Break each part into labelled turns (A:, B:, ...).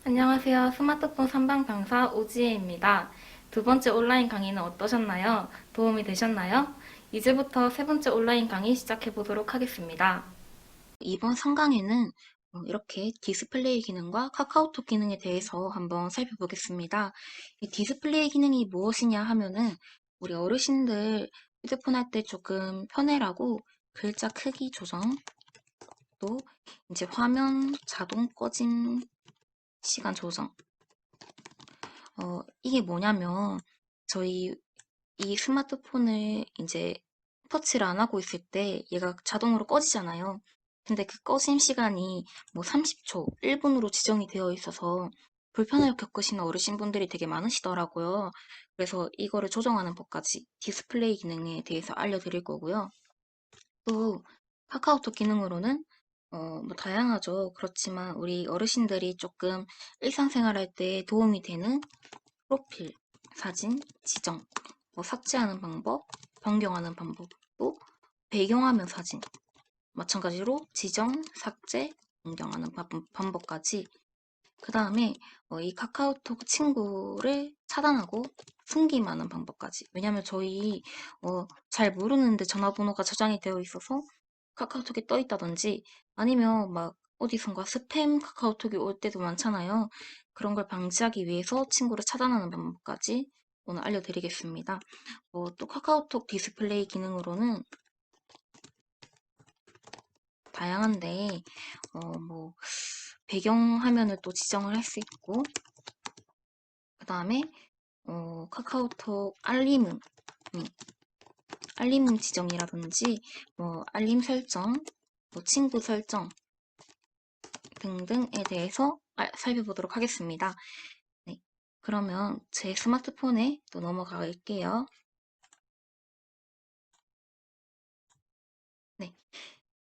A: 안녕하세요. 스마트폰 삼방 강사 오지혜입니다. 두 번째 온라인 강의는 어떠셨나요? 도움이 되셨나요? 이제부터 세 번째 온라인 강의 시작해 보도록 하겠습니다. 이번 상강에는 이렇게 디스플레이 기능과 카카오톡 기능에 대해서 한번 살펴보겠습니다. 이 디스플레이 기능이 무엇이냐 하면은 우리 어르신들 휴대폰 할 때 조금 편해라고 글자 크기 조정, 또 이제 화면 자동 꺼짐 시간 조정, 이게 뭐냐면, 저희 이 스마트폰을 이제 터치를 안 하고 있을 때 얘가 자동으로 꺼지잖아요. 근데 그 꺼짐 시간이 뭐 30초, 1분으로 지정이 되어 있어서 불편을 겪으시는 어르신분들이 되게 많으시더라고요. 그래서 이거를 조정하는 법까지 디스플레이 기능에 대해서 알려드릴 거고요. 또 카카오톡 기능으로는 뭐 다양하죠. 그렇지만 우리 어르신들이 조금 일상생활할 때 도움이 되는 프로필, 사진, 지정, 뭐 삭제하는 방법, 변경하는 방법, 또 배경화면 사진, 마찬가지로 지정, 삭제, 변경하는 방법까지 그 다음에 이 카카오톡 친구를 차단하고 숨김하는 방법까지. 왜냐면 저희 잘 모르는데 전화번호가 저장이 되어 있어서 카카오톡에 떠 있다든지 아니면 막 어디선가 스팸 카카오톡이 올 때도 많잖아요. 그런 걸 방지하기 위해서 친구를 차단하는 방법까지 오늘 알려드리겠습니다. 또 카카오톡 디스플레이 기능으로는 다양한데 뭐 배경화면을 또 지정을 할 수 있고 그 다음에 카카오톡 알림 지정이라든지 뭐 알림 설정, 뭐 친구 설정 등등에 대해서 살펴보도록 하겠습니다. 네, 그러면 제 스마트폰에 또 넘어갈게요. 네,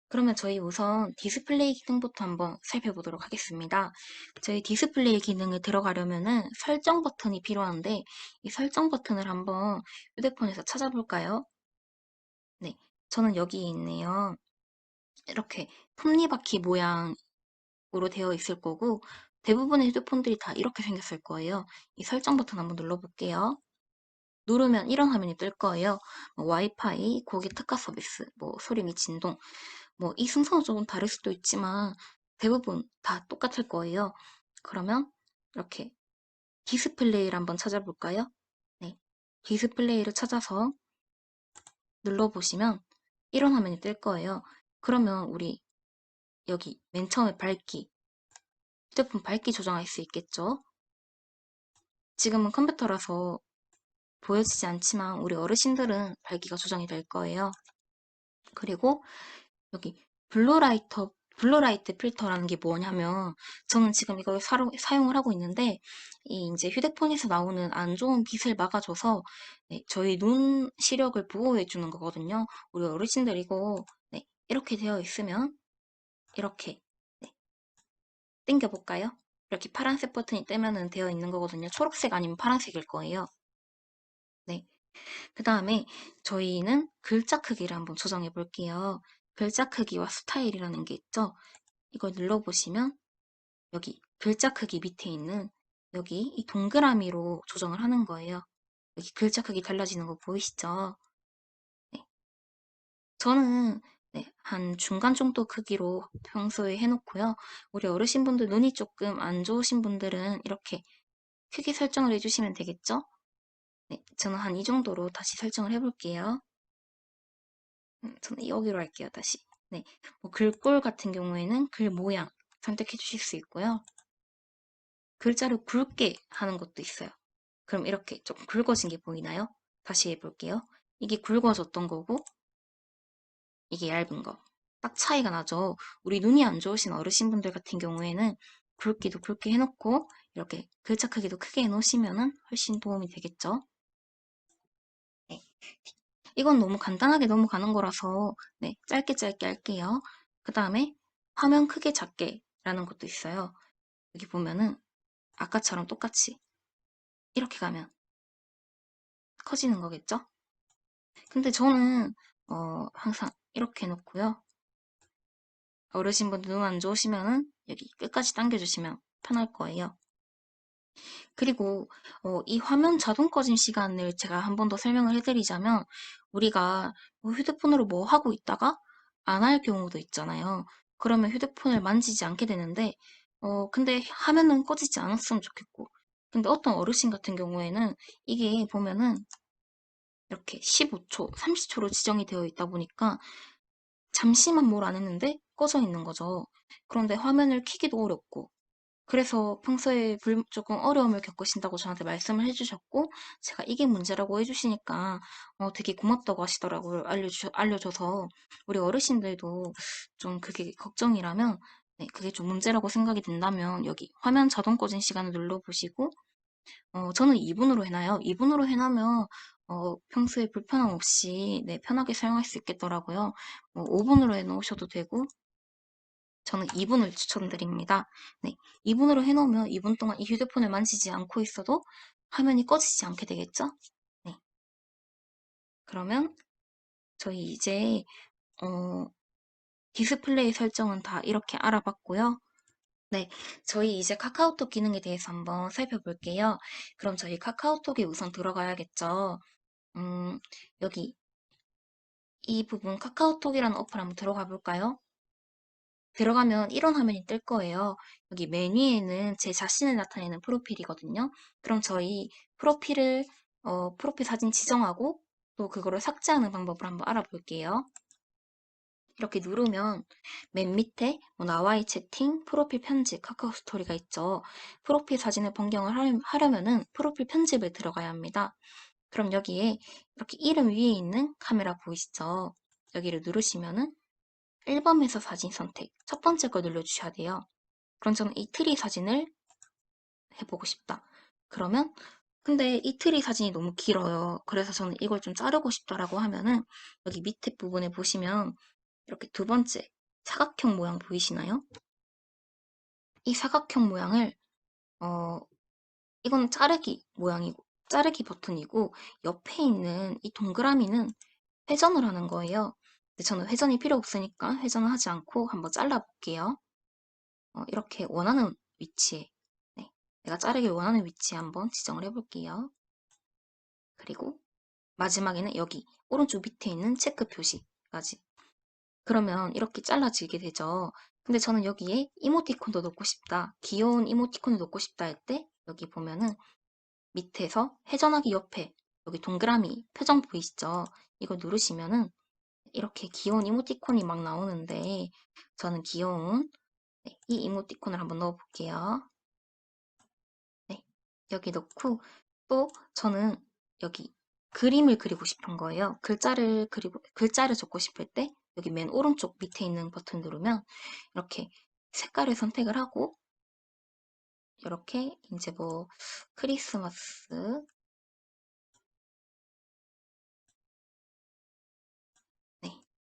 A: 그러면 저희 우선 디스플레이 기능부터 한번 살펴보도록 하겠습니다. 저희 디스플레이 기능을 들어가려면은 설정 버튼이 필요한데 이 설정 버튼을 한번 휴대폰에서 찾아볼까요? 네, 저는 여기 있네요. 이렇게 톱니바퀴 모양으로 되어 있을 거고 대부분의 휴대폰들이 다 이렇게 생겼을 거예요. 이 설정 버튼 한번 눌러볼게요. 누르면 이런 화면이 뜰 거예요. 뭐 와이파이, 고객 특가 서비스, 뭐 소리 및 진동. 뭐 이 순서는 조금 다를 수도 있지만 대부분 다 똑같을 거예요. 그러면 이렇게 디스플레이를 한번 찾아볼까요? 네. 디스플레이를 찾아서 눌러보시면 이런 화면이 뜰 거예요. 그러면 우리 여기 맨 처음에 밝기, 휴대폰 밝기 조정할 수 있겠죠? 지금은 컴퓨터라서 보여지지 않지만 우리 어르신들은 밝기가 조정이 될 거예요. 그리고 여기 블루라이트 필터라는 게 뭐냐면 저는 지금 이걸 사용을 하고 있는데 이 이제 휴대폰에서 나오는 안 좋은 빛을 막아줘서 네, 저희 눈 시력을 보호해 주는 거거든요. 우리 어르신들 이거 네, 이렇게 되어 있으면 이렇게 네, 당겨 볼까요? 이렇게 파란색 버튼이 뜨면은 되어 있는 거거든요. 초록색 아니면 파란색일 거예요. 네. 그 다음에 저희는 글자 크기를 한번 조정해 볼게요. 글자 크기와 스타일이라는 게 있죠. 이걸 눌러보시면 여기 글자 크기 밑에 있는 여기 이 동그라미로 조정을 하는 거예요. 여기 글자 크기 달라지는 거 보이시죠? 네. 저는 네, 한 중간 정도 크기로 평소에 해놓고요. 우리 어르신분들 눈이 조금 안 좋으신 분들은 이렇게 크기 설정을 해주시면 되겠죠? 네, 저는 한 이 정도로 다시 설정을 해볼게요. 저는 여기로 할게요, 다시. 네, 뭐 글꼴 같은 경우에는 글 모양 선택해 주실 수 있고요. 글자를 굵게 하는 것도 있어요. 그럼 이렇게 좀 굵어진 게 보이나요? 다시 해볼게요. 이게 굵어졌던 거고, 이게 얇은 거. 딱 차이가 나죠? 우리 눈이 안 좋으신 어르신분들 같은 경우에는 굵기도 굵게 해놓고, 이렇게 글자 크기도 크게 해놓으시면 훨씬 도움이 되겠죠? 네. 이건 너무 간단하게 넘어가는 거라서, 네, 짧게 짧게 할게요. 그 다음에 화면 크게 작게 라는 것도 있어요. 여기 보면은 아까처럼 똑같이 이렇게 가면 커지는 거겠죠? 근데 저는 항상 이렇게 해놓고요. 어르신분들 눈 안 좋으시면은 여기 끝까지 당겨주시면 편할 거예요. 그리고 이 화면 자동 꺼짐 시간을 제가 한 번 더 설명을 해드리자면 우리가 뭐 휴대폰으로 뭐 하고 있다가 안 할 경우도 있잖아요. 그러면 휴대폰을 만지지 않게 되는데 근데 화면은 꺼지지 않았으면 좋겠고 근데 어떤 어르신 같은 경우에는 이게 보면은 이렇게 15초, 30초로 지정이 되어 있다 보니까 잠시만 뭘 안 했는데 꺼져 있는 거죠. 그런데 화면을 켜기도 어렵고 그래서 평소에 조금 어려움을 겪으신다고 저한테 말씀을 해주셨고, 제가 이게 문제라고 해주시니까 되게 고맙다고 하시더라고요. 알려줘서. 우리 어르신들도 좀 그게 걱정이라면, 네, 그게 좀 문제라고 생각이 든다면, 여기 화면 자동 꺼진 시간을 눌러보시고, 저는 2분으로 해놔요. 2분으로 해놓으면, 평소에 불편함 없이, 네, 편하게 사용할 수 있겠더라고요. 5분으로 해놓으셔도 되고, 저는 2분을 추천드립니다. 네, 2분으로 해놓으면 2분 동안 이 휴대폰을 만지지 않고 있어도 화면이 꺼지지 않게 되겠죠? 네, 그러면 저희 이제 어, 디스플레이 설정은 다 이렇게 알아봤고요. 네, 저희 이제 카카오톡 기능에 대해서 한번 살펴볼게요. 그럼 저희 카카오톡에 우선 들어가야겠죠. 여기 이 부분 카카오톡이라는 어플 한번 들어가 볼까요? 들어가면 이런 화면이 뜰 거예요. 여기 맨 위에는 제 자신을 나타내는 프로필이거든요. 그럼 저희 프로필 사진 지정하고 또 그거를 삭제하는 방법을 한번 알아볼게요. 이렇게 누르면 맨 밑에 뭐 나와의 채팅, 프로필 편집, 카카오 스토리가 있죠. 프로필 사진을 변경을 하려면은 프로필 편집을 들어가야 합니다. 그럼 여기에 이렇게 이름 위에 있는 카메라 보이시죠? 여기를 누르시면은 앨범에서 사진 선택, 첫 번째 걸 눌러주셔야 돼요. 그럼 저는 이 트리 사진을 해보고 싶다. 그러면 근데 이 트리 사진이 너무 길어요. 그래서 저는 이걸 좀 자르고 싶다라고 하면은 여기 밑에 부분에 보시면 이렇게 두 번째 사각형 모양 보이시나요? 이 사각형 모양을 어 이건 자르기 모양이고 자르기 버튼이고 옆에 있는 이 동그라미는 회전을 하는 거예요. 근데 저는 회전이 필요 없으니까 회전을 하지 않고 한번 잘라 볼게요. 이렇게 원하는 위치에 네, 내가 자르길 원하는 위치에 한번 지정을 해볼게요. 그리고 마지막에는 여기 오른쪽 밑에 있는 체크 표시까지. 그러면 이렇게 잘라지게 되죠. 근데 저는 여기에 이모티콘도 넣고 싶다. 귀여운 이모티콘을 넣고 싶다 할 때 여기 보면은 밑에서 회전하기 옆에 여기 동그라미 표정 보이시죠? 이걸 누르시면은 이렇게 귀여운 이모티콘이 막 나오는데 저는 귀여운 네, 이 이모티콘을 한번 넣어볼게요. 네, 여기 넣고 또 저는 여기 그림을 그리고 싶은 거예요. 글자를 적고 싶을 때 여기 맨 오른쪽 밑에 있는 버튼 누르면 이렇게 색깔을 선택을 하고 이렇게 이제 뭐 크리스마스 네,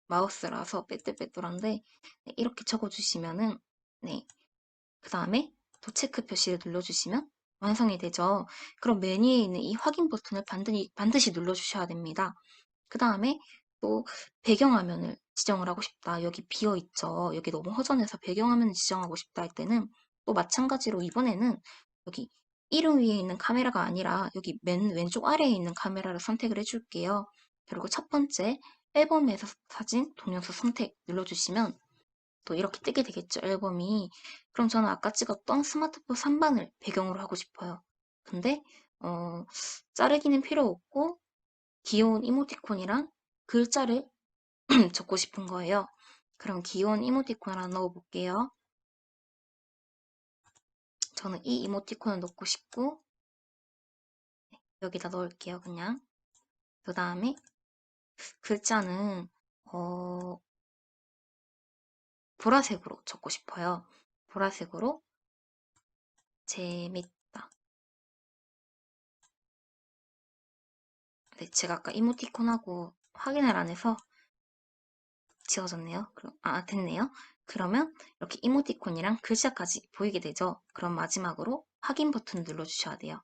A: 마우스라서 빼뚤빼뚤한데 네, 이렇게 적어주시면은 네, 그 다음에 도 체크 표시를 눌러주시면 완성이 되죠. 그럼 메뉴에 있는 이 확인 버튼을 반드시 눌러주셔야 됩니다. 그 다음에 또 배경화면을 지정을 하고 싶다. 여기 비어 있죠. 여기 너무 허전해서 배경화면을 지정하고 싶다 할 때는 또 마찬가지로 이번에는 여기 이름 위에 있는 카메라가 아니라 여기 맨 왼쪽 아래에 있는 카메라를 선택을 해줄게요. 그리고 첫 번째 앨범에서 사진, 동영상 선택 눌러주시면 또 이렇게 뜨게 되겠죠, 앨범이. 그럼 저는 아까 찍었던 스마트폰 3반을 배경으로 하고 싶어요. 근데 어, 자르기는 필요 없고 귀여운 이모티콘이랑 글자를 적고 싶은 거예요. 그럼 귀여운 이모티콘 하나 넣어볼게요. 저는 이 이모티콘을 넣고 싶고 여기다 넣을게요, 그냥. 그 다음에 글자는 어, 보라색으로 적고 싶어요. 보라색으로 재밌다. 네, 제가 아까 이모티콘하고 확인을 안 해서 지워졌네요. 그럼, 됐네요. 그러면 이렇게 이모티콘이랑 글자까지 보이게 되죠. 그럼 마지막으로 확인 버튼 눌러주셔야 돼요.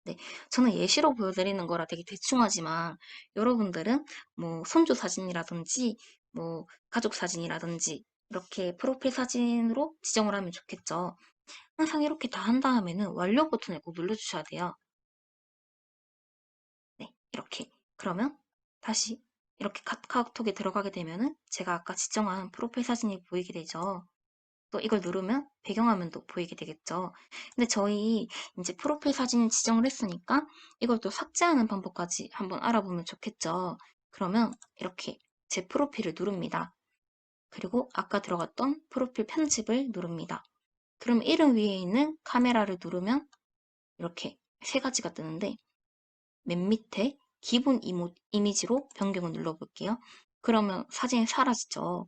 A: 네, 저는 예시로 보여드리는 거라 되게 대충하지만 여러분들은 뭐 손주 사진이라든지 뭐 가족 사진이라든지 이렇게 프로필 사진으로 지정을 하면 좋겠죠. 항상 이렇게 다 한 다음에는 완료 버튼을 꼭 눌러주셔야 돼요. 네, 이렇게. 그러면 다시 이렇게 카카오톡에 들어가게 되면은 제가 아까 지정한 프로필 사진이 보이게 되죠. 또 이걸 누르면 배경화면도 보이게 되겠죠. 근데 저희 이제 프로필 사진 지정을 했으니까 이걸 또 삭제하는 방법까지 한번 알아보면 좋겠죠. 그러면 이렇게 제 프로필을 누릅니다. 그리고 아까 들어갔던 프로필 편집을 누릅니다. 그럼 이름 위에 있는 카메라를 누르면 이렇게 세 가지가 뜨는데 맨 밑에 기본 이미지로 변경을 눌러볼게요. 그러면 사진이 사라지죠.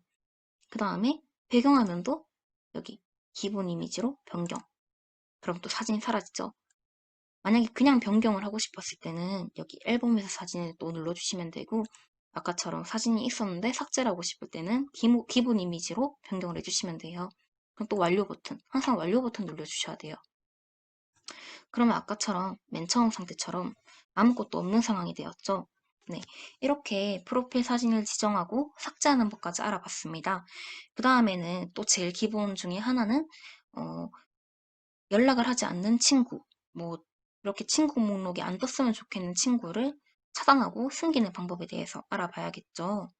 A: 그 다음에 배경화면도 여기 기본 이미지로 변경. 그럼 또 사진이 사라지죠. 만약에 그냥 변경을 하고 싶었을 때는 여기 앨범에서 사진을 또 눌러주시면 되고 아까처럼 사진이 있었는데 삭제를 하고 싶을 때는 기본 이미지로 변경을 해주시면 돼요. 그럼 또 완료 버튼, 항상 완료 버튼 눌러주셔야 돼요. 그러면 아까처럼 맨 처음 상태처럼 아무것도 없는 상황이 되었죠. 네, 이렇게 프로필 사진을 지정하고 삭제하는 법까지 알아봤습니다. 그 다음에는 또 제일 기본 중에 하나는 어, 연락을 하지 않는 친구, 뭐 이렇게 친구 목록에 안 떴으면 좋겠는 친구를 차단하고 숨기는 방법에 대해서 알아봐야겠죠.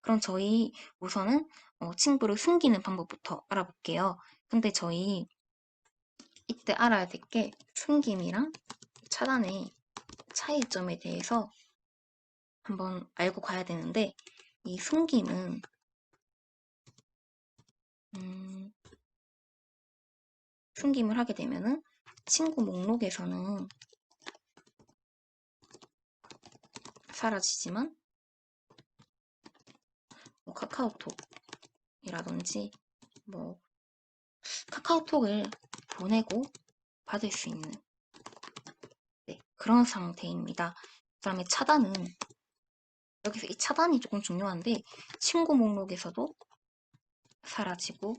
A: 그럼 저희 우선은 친구를 숨기는 방법부터 알아볼게요. 근데 저희 이때 알아야 될 게 숨김이랑 차단의 차이점에 대해서 한번 알고 가야 되는데 이 숨김은 음, 숨김을 하게 되면은 친구 목록에서는 사라지지만 뭐 카카오톡이라든지 뭐 카카오톡을 보내고 받을 수 있는 네, 그런 상태입니다. 그 다음에 차단은 여기서 이 차단이 조금 중요한데 친구 목록에서도 사라지고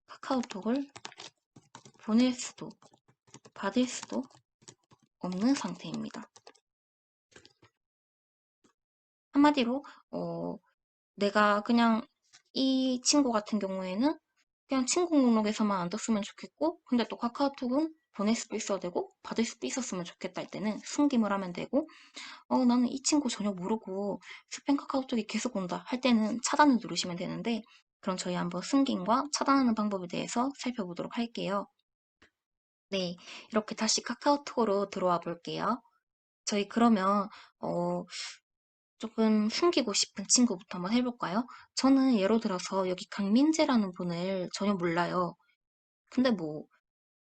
A: 카카오톡을 보낼 수도 받을 수도 없는 상태입니다. 한마디로 내가 그냥 이 친구 같은 경우에는 그냥 친구 목록에서만 안 떴으면 좋겠고 근데 또 카카오톡은 보낼 수도 있어야 되고 받을 수도 있었으면 좋겠다 할 때는 숨김을 하면 되고 나는 이 친구 전혀 모르고 스팸 카카오톡이 계속 온다 할 때는 차단을 누르시면 되는데 그럼 저희 한번 숨김과 차단하는 방법에 대해서 살펴보도록 할게요. 네, 이렇게 다시 카카오톡으로 들어와 볼게요. 저희 그러면 어, 조금 숨기고 싶은 친구부터 한번 해볼까요? 저는 예로 들어서 여기 강민재라는 분을 전혀 몰라요. 근데 뭐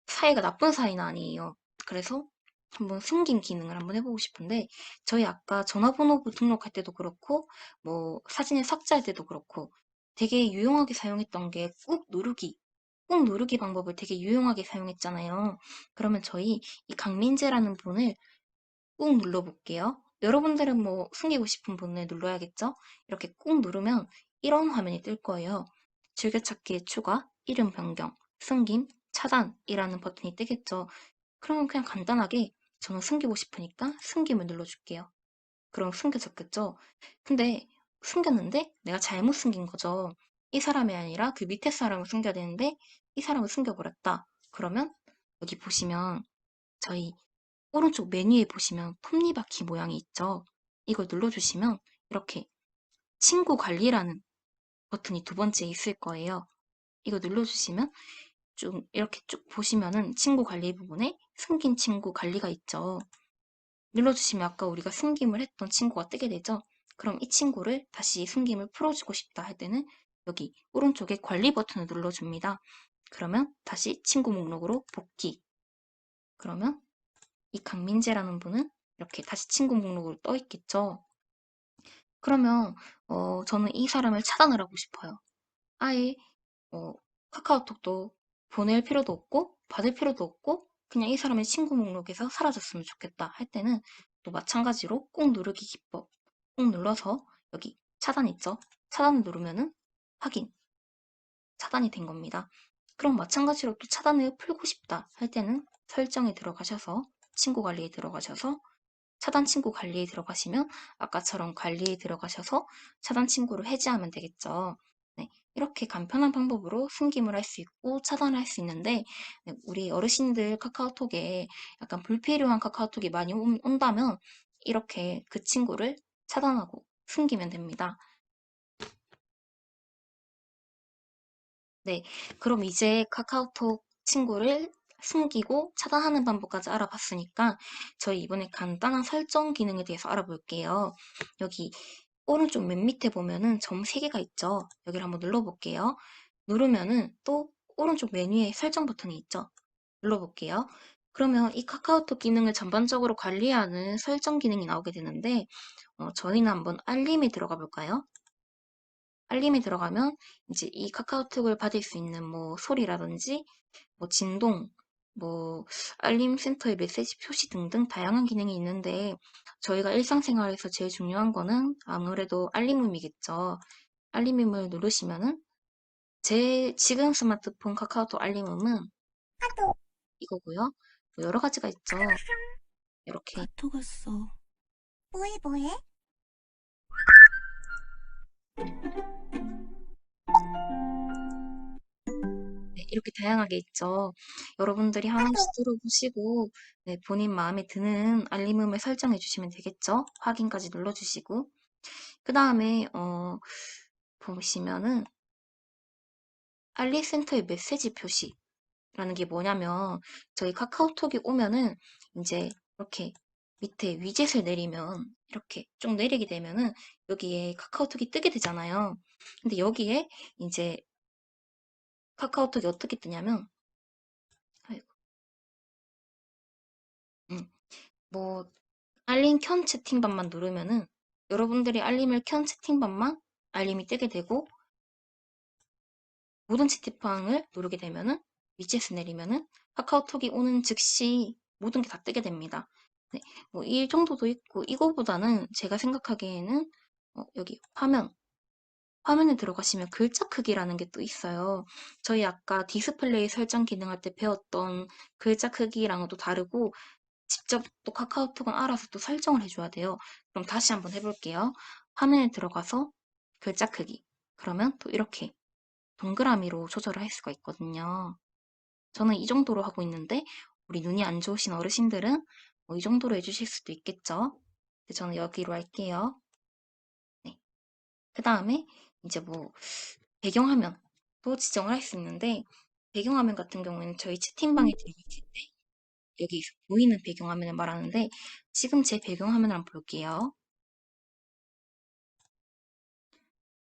A: 사이가 나쁜 사이는 아니에요. 그래서 한번 숨김 기능을 한번 해보고 싶은데 저희 아까 전화번호 등록할 때도 그렇고 뭐 사진을 삭제할 때도 그렇고 되게 유용하게 사용했던 게 꾹 누르기 방법을 되게 유용하게 사용했잖아요. 그러면 저희 이 강민재라는 분을 꾹 눌러볼게요. 여러분들은 뭐 숨기고 싶은 분을 눌러야겠죠? 이렇게 꾹 누르면 이런 화면이 뜰 거예요. 즐겨찾기에 추가, 이름 변경, 숨김, 차단이라는 버튼이 뜨겠죠. 그러면 그냥 간단하게 저는 숨기고 싶으니까 숨김을 눌러줄게요. 그럼 숨겨졌겠죠? 근데 숨겼는데 내가 잘못 숨긴 거죠. 이 사람이 아니라 그 밑에 사람을 숨겨야 되는데 이 사람을 숨겨버렸다. 그러면 여기 보시면 저희 오른쪽 메뉴에 보시면 톱니바퀴 모양이 있죠. 이걸 눌러주시면 이렇게 친구 관리라는 버튼이 두 번째 있을 거예요. 이거 눌러주시면 좀 이렇게 쭉 보시면은 친구 관리 부분에 숨긴 친구 관리가 있죠. 눌러주시면 아까 우리가 숨김을 했던 친구가 뜨게 되죠. 그럼 이 친구를 다시 숨김을 풀어주고 싶다 할 때는 여기 오른쪽에 관리 버튼을 눌러줍니다. 그러면 다시 친구 목록으로 복귀. 그러면 이 강민재라는 분은 이렇게 다시 친구 목록으로 떠 있겠죠. 그러면 저는 이 사람을 차단을 하고 싶어요. 아예 어, 카카오톡도 보낼 필요도 없고 받을 필요도 없고 그냥 이 사람의 친구 목록에서 사라졌으면 좋겠다 할 때는 또 마찬가지로 꾹 누르기 기법 꾹 눌러서 여기 차단 있죠? 차단을 누르면은 확인 차단이 된 겁니다. 그럼 마찬가지로 또 차단을 풀고 싶다 할 때는 설정에 들어가셔서 친구 관리에 들어가셔서 차단 친구 관리에 들어가시면 아까처럼 관리에 들어가셔서 차단 친구를 해제하면 되겠죠. 네, 이렇게 간편한 방법으로 숨김을 할 수 있고 차단을 할 수 있는데 네, 우리 어르신들 카카오톡에 약간 불필요한 카카오톡이 많이 온다면 이렇게 그 친구를 차단하고 숨기면 됩니다. 네, 그럼 이제 카카오톡 친구를 숨기고 차단하는 방법까지 알아봤으니까 저희 이번에 간단한 설정 기능에 대해서 알아볼게요. 여기 오른쪽 맨 밑에 보면은 점 3개가 있죠. 여기를 한번 눌러볼게요. 누르면은 또 오른쪽 메뉴에 설정 버튼이 있죠. 눌러볼게요. 그러면 이 카카오톡 기능을 전반적으로 관리하는 설정 기능이 나오게 되는데 저희는 한번 알림에 들어가 볼까요? 알림이 들어가면 이제 이 카카오톡을 받을 수 있는 뭐 소리라든지 뭐 진동, 뭐 알림 센터의 메시지 표시 등등 다양한 기능이 있는데 저희가 일상생활에서 제일 중요한 거는 아무래도 알림음이겠죠. 알림음을 누르시면은 제 지금 스마트폰 카카오톡 알림음은 이거고요. 뭐 여러 가지가 있죠. 이렇게
B: 카톡 왔어. 뭐해, 뭐해?
A: 네, 이렇게 다양하게 있죠. 여러분들이 하나씩 들어보시고 네, 본인 마음에 드는 알림음을 설정해 주시면 되겠죠. 확인까지 눌러주시고 그 다음에 보시면은 알림센터의 메시지 표시라는 게 뭐냐면 저희 카카오톡이 오면은 이제 이렇게 밑에 위젯을 내리면 이렇게 쭉 내리게 되면은 여기에 카카오톡이 뜨게 되잖아요. 근데 여기에 이제 카카오톡이 어떻게 뜨냐면 아이고, 음, 뭐 알림 켠 채팅방만 누르면은 여러분들이 알림을 켠 채팅방만 알림이 뜨게 되고 모든 채팅방을 누르게 되면은 위젯을 내리면은 카카오톡이 오는 즉시 모든 게 다 뜨게 됩니다. 네, 뭐 이 정도도 있고 이거보다는 제가 생각하기에는 여기 화면에 들어가시면 글자 크기라는 게 또 있어요. 저희 아까 디스플레이 설정 기능할 때 배웠던 글자 크기랑은 또 다르고 직접 또 카카오톡은 알아서 또 설정을 해줘야 돼요. 그럼 다시 한번 해볼게요. 화면에 들어가서 글자 크기. 그러면 또 이렇게 동그라미로 조절을 할 수가 있거든요. 저는 이 정도로 하고 있는데 우리 눈이 안 좋으신 어르신들은 뭐이 정도로 해주실 수도 있겠죠. 근데 저는 여기로 할게요. 네. 그 다음에 이제 뭐 배경화면도 지정을 할 수 있는데 배경화면 같은 경우에는 저희 채팅방에 들어갔을 때 여기 보이는 배경화면을 말하는데 지금 제 배경화면을 한번 볼게요.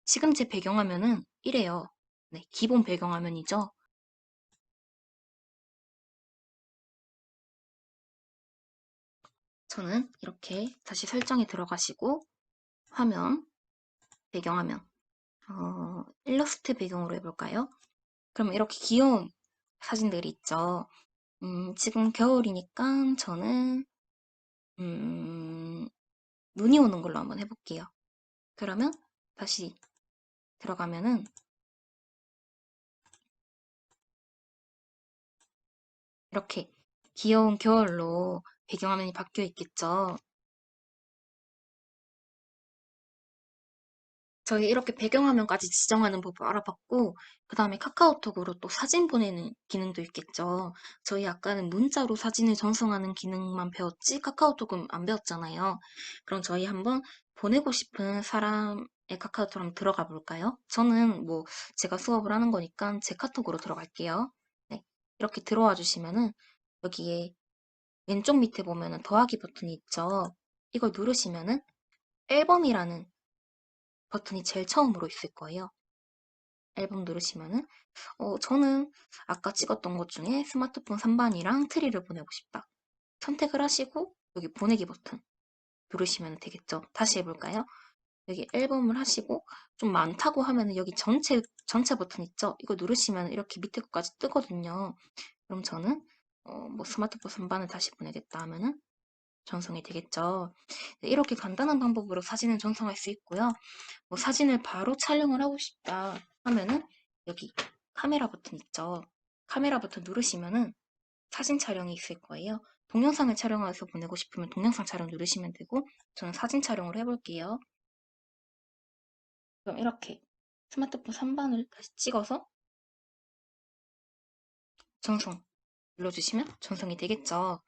A: 지금 제 배경화면은 이래요. 네, 기본 배경화면이죠. 저는 이렇게 다시 설정에 들어가시고 화면, 배경화면, 일러스트 배경으로 해볼까요? 그럼 이렇게 귀여운 사진들이 있죠. 지금 겨울이니까 저는 음, 눈이 오는 걸로 한번 해볼게요. 그러면 다시 들어가면은 이렇게 귀여운 겨울로 배경화면이 바뀌어 있겠죠. 저희 이렇게 배경화면까지 지정하는 법을 알아봤고, 그 다음에 카카오톡으로 또 사진 보내는 기능도 있겠죠. 저희 아까는 문자로 사진을 전송하는 기능만 배웠지, 카카오톡은 안 배웠잖아요. 그럼 저희 한번 보내고 싶은 사람의 카카오톡 한번 들어가 볼까요? 저는 뭐 제가 수업을 하는 거니까 제 카톡으로 들어갈게요. 네. 이렇게 들어와 주시면은 여기에 왼쪽 밑에 보면은 더하기 버튼이 있죠. 이걸 누르시면은 앨범이라는 버튼이 제일 처음으로 있을 거예요. 앨범 누르시면은 저는 아까 찍었던 것 중에 스마트폰 3반이랑 트리를 보내고 싶다. 선택을 하시고 여기 보내기 버튼 누르시면 되겠죠. 다시 해볼까요? 여기 앨범을 하시고 좀 많다고 하면은 여기 전체 버튼 있죠? 이거 누르시면 이렇게 밑에 것까지 뜨거든요. 그럼 저는 뭐 스마트폰 3반을 다시 보내겠다 하면은 전송이 되겠죠. 네, 이렇게 간단한 방법으로 사진을 전송할 수 있고요. 뭐 사진을 바로 촬영을 하고 싶다 하면은 여기 카메라 버튼 있죠. 카메라 버튼 누르시면은 사진 촬영이 있을 거예요. 동영상을 촬영해서 보내고 싶으면 동영상 촬영 누르시면 되고 저는 사진 촬영을 해볼게요. 그럼 이렇게 스마트폰 3번을 다시 찍어서 전송 눌러주시면 전송이 되겠죠.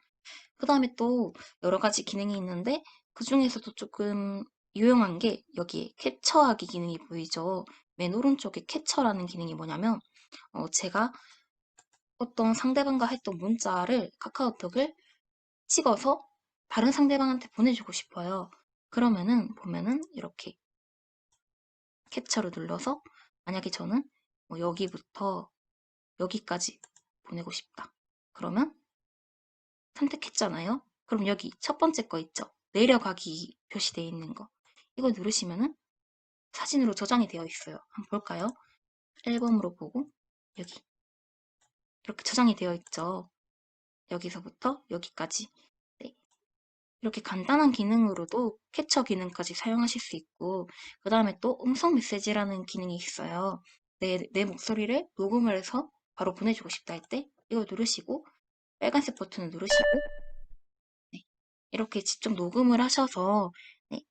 A: 그 다음에 또 여러 가지 기능이 있는데 그 중에서도 조금 유용한 게 여기에 캡처하기 기능이 보이죠. 맨 오른쪽에 캡처라는 기능이 뭐냐면 제가 어떤 상대방과 했던 문자를 카카오톡을 찍어서 다른 상대방한테 보내주고 싶어요. 그러면은 보면은 이렇게 캡처를 눌러서 만약에 저는 뭐 여기부터 여기까지 보내고 싶다. 그러면 선택했잖아요. 그럼 여기 첫 번째 거 있죠? 내려가기 표시되어 있는 거. 이거 누르시면은 사진으로 저장이 되어 있어요. 한번 볼까요? 앨범으로 보고 여기 이렇게 저장이 되어 있죠. 여기서부터 여기까지. 네. 이렇게 간단한 기능으로도 캡처 기능까지 사용하실 수 있고 그 다음에 또 음성 메시지라는 기능이 있어요. 내 목소리를 녹음을 해서 바로 보내주고 싶다 할 때 이거 누르시고 빨간색 버튼을 누르시고 네. 이렇게 직접 녹음을 하셔서 네.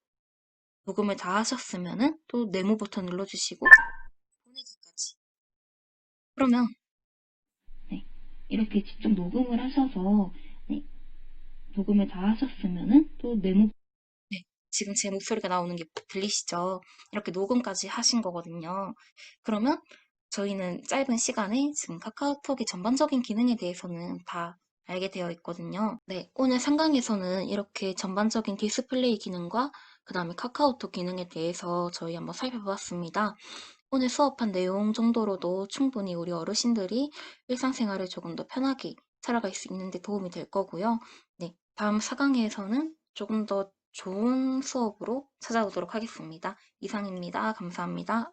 A: 녹음을 다 하셨으면은 또 네모 버튼 눌러주시고 보내기까지. 그러면 네. 이렇게 직접 녹음을 하셔서 네. 녹음을 다 하셨으면은 또 네모 네. 지금 제 목소리가 나오는 게 들리시죠? 이렇게 녹음까지 하신 거거든요. 그러면 저희는 짧은 시간에 지금 카카오톡의 전반적인 기능에 대해서는 다 알게 되어 있거든요. 네, 오늘 상강에서는 이렇게 전반적인 디스플레이 기능과 그 다음에 카카오톡 기능에 대해서 저희 한번 살펴보았습니다. 오늘 수업한 내용 정도로도 충분히 우리 어르신들이 일상생활을 조금 더 편하게 살아갈 수 있는 데 도움이 될 거고요. 네, 다음 4강에서는 조금 더 좋은 수업으로 찾아오도록 하겠습니다. 이상입니다. 감사합니다.